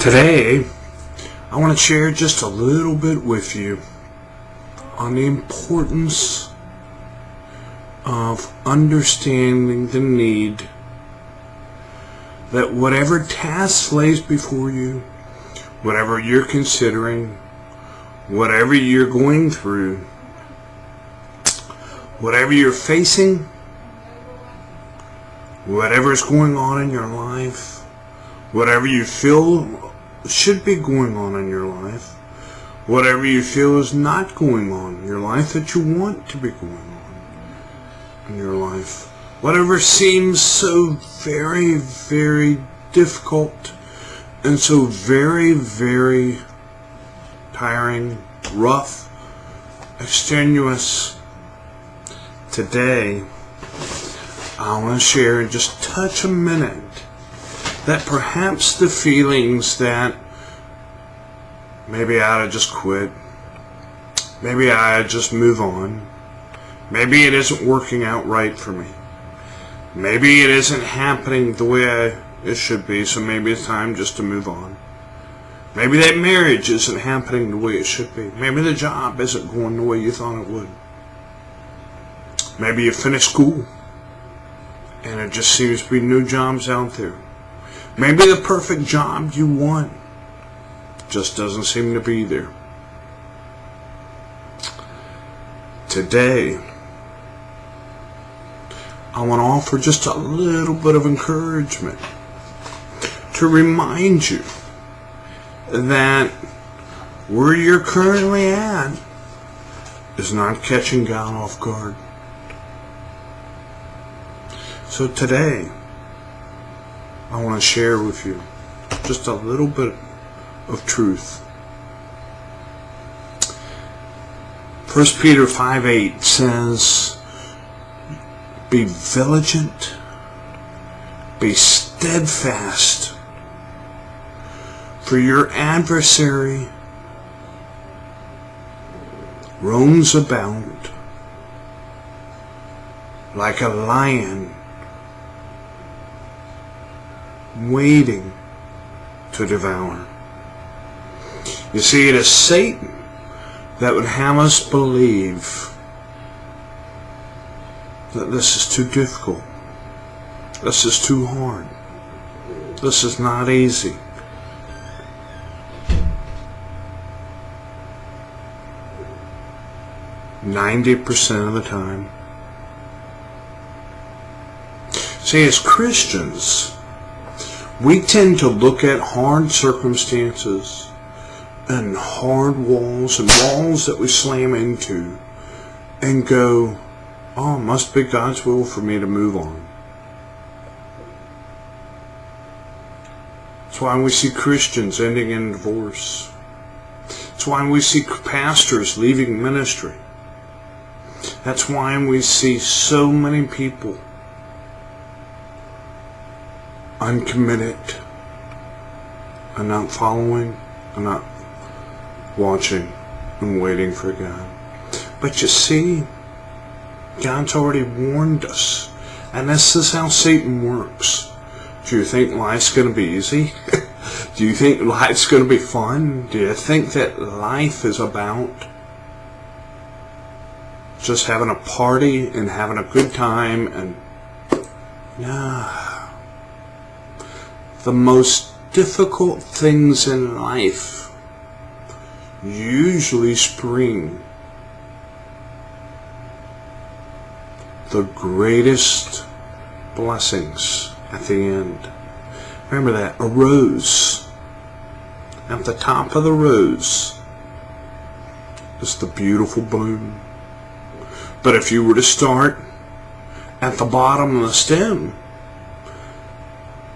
Today, I want to share just a little bit with you on the importance of understanding the need that whatever task lays before you, whatever you're considering, whatever you're going through, whatever you're facing, whatever's going on in your life, whatever you feel should be going on in your life, whatever you feel is not going on in your life that you want to be going on in your life, whatever seems so very, very difficult and so very, very tiring, rough, extenuous. Today, I want to share and just touch a minute that perhaps the feelings that maybe I ought to just quit, maybe I ought to just move on, maybe it isn't working out right for me, maybe it isn't happening the way it should be, so maybe it's time just to move on. Maybe that marriage isn't happening the way it should be. Maybe the job isn't going the way you thought it would. Maybe you finished school and it just seems to be no jobs out there. Maybe the perfect job you want just doesn't seem to be there. Today, I want to offer just a little bit of encouragement to remind you that where you're currently at is not catching God off guard. So today, I want to share with you just a little bit of truth. 1 Peter 5:8 says, "Be vigilant, be steadfast, for your adversary roams about like a lion, waiting to devour." You see, it is Satan that would have us believe that this is too difficult, this is too hard, this is not easy. %90 of the time. See, as Christians, we tend to look at hard circumstances and hard walls and walls that we slam into and go, "Oh, it must be God's will for me to move on." That's why we see Christians ending in divorce. That's why we see pastors leaving ministry. That's why we see so many people uncommitted and not following and not watching and waiting for God. But you see, God's already warned us, and this is how Satan works. Do you think life's going to be easy? Do you think life's going to be fun? Do you think that life is about just having a party and having a good time? And nah. The most difficult things in life usually spring the greatest blessings at the end. Remember that, a rose. At the top of the rose is the beautiful bloom. But if you were to start at the bottom of the stem,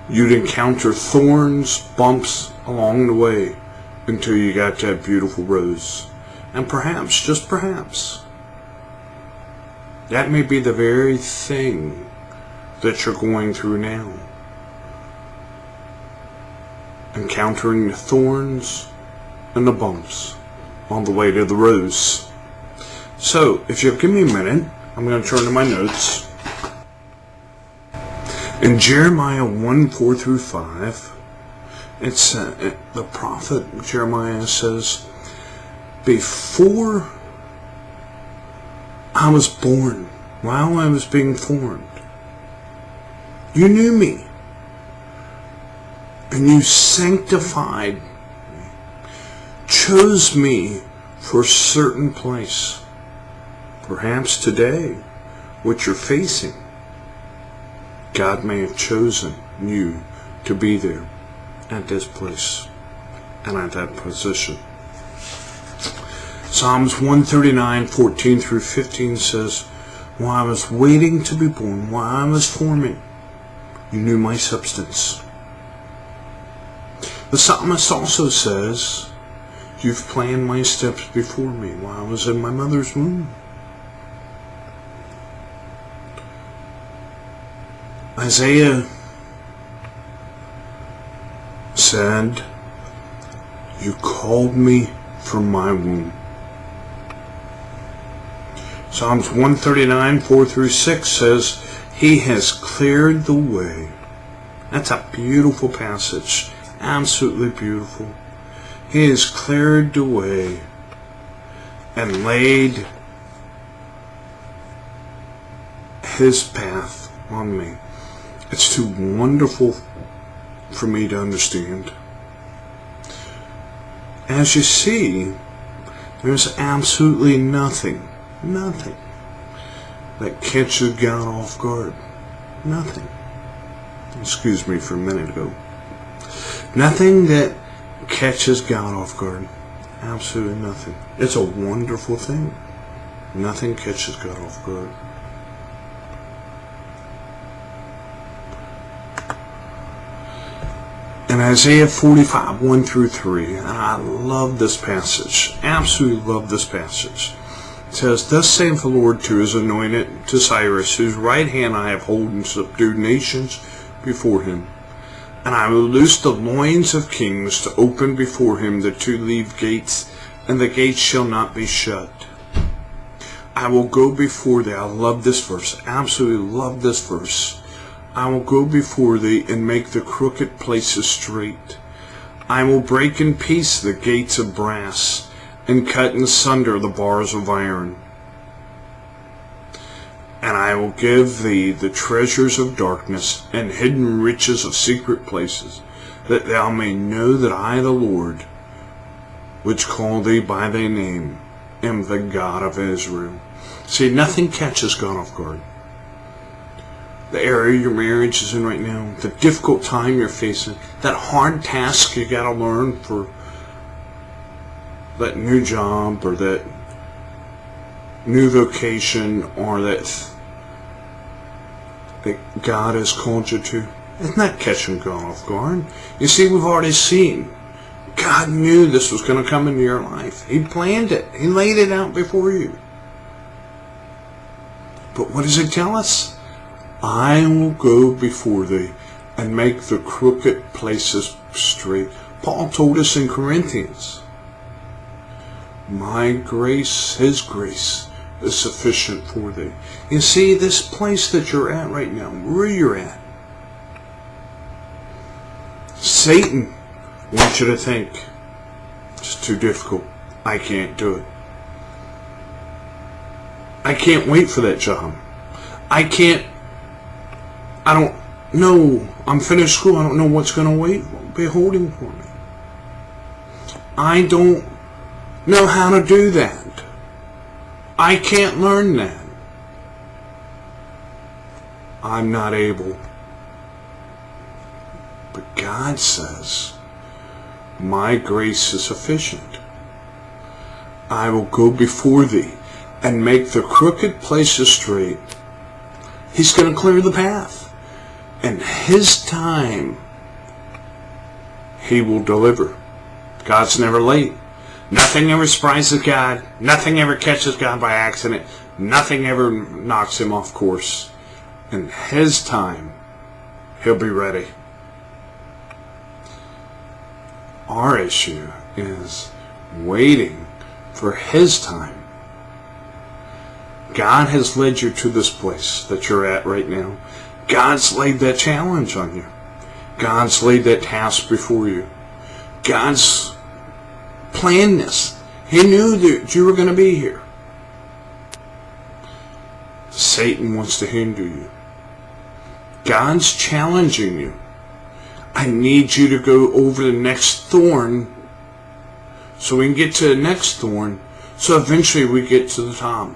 you'd encounter thorns, bumps along the way until you got that beautiful rose. And perhaps, just perhaps, that may be the very thing that you're going through now. Encountering the thorns and the bumps on the way to the rose. So, if you'll give me a minute, I'm going to turn to my notes. In Jeremiah 1:4-5, It's the prophet Jeremiah says, before I was born, while I was being formed, you knew me, and you sanctified me, chose me for a certain place. Perhaps today, what you're facing, God may have chosen you to be there at this place and at that position. Psalms 139, 14 through 15 says, while I was waiting to be born, while I was forming, you knew my substance. The psalmist also says, you've planned my steps before me while I was in my mother's womb. Isaiah said, you called me from my womb. Psalms 139, 4 through 6 says, he has cleared the way. That's a beautiful passage. Absolutely beautiful. He has cleared the way and laid his path on me. It's too wonderful for me to understand. As you see, there's absolutely nothing that catches God off guard. Nothing. Excuse me for a minute ago. Nothing that catches God off guard. Absolutely nothing. It's a wonderful thing. Nothing catches God off guard. In Isaiah 45, 1 through 3, and I love this passage. Absolutely love this passage. It says, thus saith the Lord to his anointed, to Cyrus, whose right hand I have holden and subdued nations before him. And I will loose the loins of kings to open before him the two leaved gates, and the gates shall not be shut. I will go before thee. I love this verse. Absolutely love this verse. I will go before thee and make the crooked places straight. I will break in piece the gates of brass and cut in sunder the bars of iron. And I will give thee the treasures of darkness and hidden riches of secret places, that thou may know that I, the Lord, which call thee by thy name, am the God of Israel. See, nothing catches God off guard. The area your marriage is in right now, the difficult time you're facing, that hard task you got to learn for that new job or that new vocation or that God has called you to. It's not catching God off guard. You see, we've already seen God knew this was going to come into your life. He planned it. He laid it out before you. But what does it tell us? I will go before thee and make the crooked places straight. Paul told us in Corinthians, my grace, his grace, is sufficient for thee. You see, this place that you're at right now, where you're at, Satan wants you to think, it's too difficult. I can't do it. I can't wait for that job. I don't know. I'm finished school. I don't know what's going to be holding for me. I don't know how to do that. I can't learn that. I'm not able. But God says, my grace is sufficient. I will go before thee and make the crooked places straight. He's going to clear the path. And his time, he will deliver. God's never late. Nothing ever surprises God. Nothing ever catches God by accident. Nothing ever knocks him off course. In his time, he'll be ready. Our issue is waiting for his time. God has led you to this place that you're at right now. God's laid that challenge on you. God's laid that task before you. God's planned this. He knew that you were going to be here. Satan wants to hinder you. God's challenging you. I need you to go over the next thorn so we can get to the next thorn, so eventually we get to the top.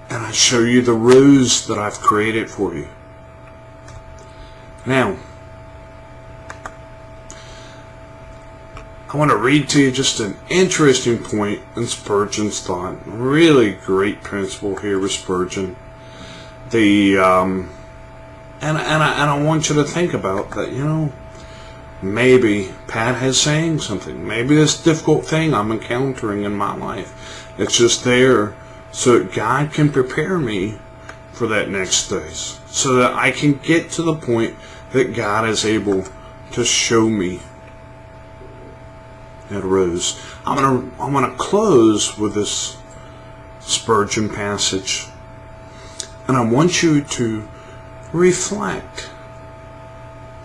And I show you the rose that I've created for you. Now, I want to read to you just an interesting point in Spurgeon's thought. Really great principle here with Spurgeon. And I want you to think about that, maybe Pat is saying something. Maybe this difficult thing I'm encountering in my life, it's just there so that God can prepare me for that next phase, so that I can get to the point that God is able to show me that rose. I'm gonna close with this Spurgeon passage, and I want you to reflect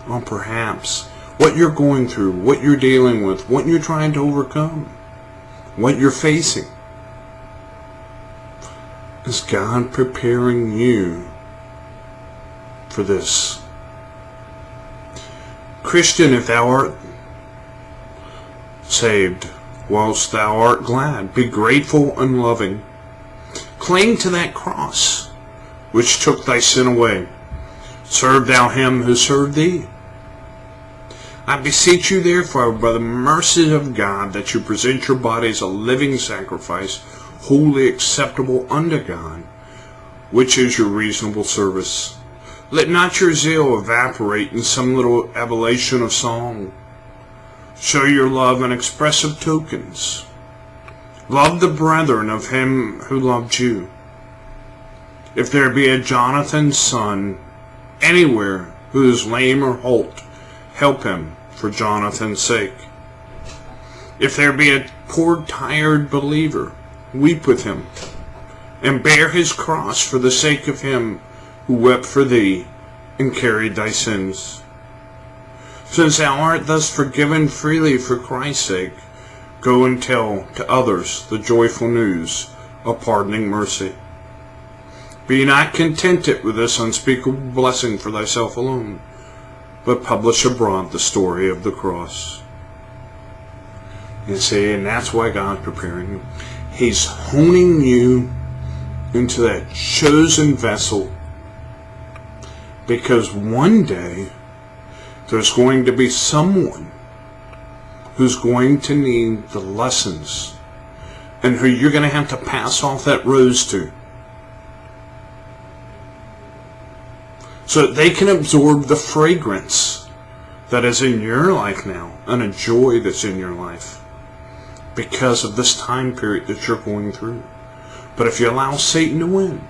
on perhaps what you're going through, what you're dealing with, what you're trying to overcome, what you're facing. Is God preparing you for this? Christian, if thou art saved, whilst thou art glad, be grateful and loving. Cling to that cross which took thy sin away. Serve thou him who served thee. I beseech you therefore by the mercy of God that you present your bodies a living sacrifice, wholly acceptable unto God, which is your reasonable service. Let not your zeal evaporate in some little ebullition of song. Show your love in expressive tokens. Love the brethren of him who loved you. If there be a Jonathan's son anywhere who is lame or halt, help him for Jonathan's sake. If there be a poor tired believer, weep with him, and bear his cross for the sake of him who wept for thee and carried thy sins. Since thou art thus forgiven freely for Christ's sake, go and tell to others the joyful news of pardoning mercy. Be not contented with this unspeakable blessing for thyself alone, but publish abroad the story of the cross. You see, and that's why God's preparing you. He's honing you into that chosen vessel, because one day there's going to be someone who's going to need the lessons and who you're going to have to pass off that rose to, so that they can absorb the fragrance that is in your life now and a joy that's in your life because of this time period that you're going through. But if you allow Satan to win,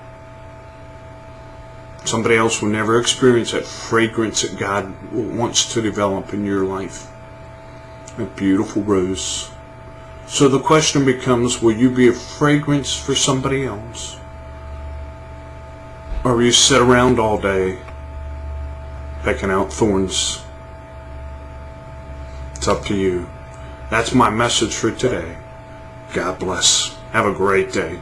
somebody else will never experience that fragrance that God wants to develop in your life. A beautiful rose. So the question becomes, will you be a fragrance for somebody else? Or will you sit around all day picking out thorns? It's up to you. That's my message for today. God bless. Have a great day.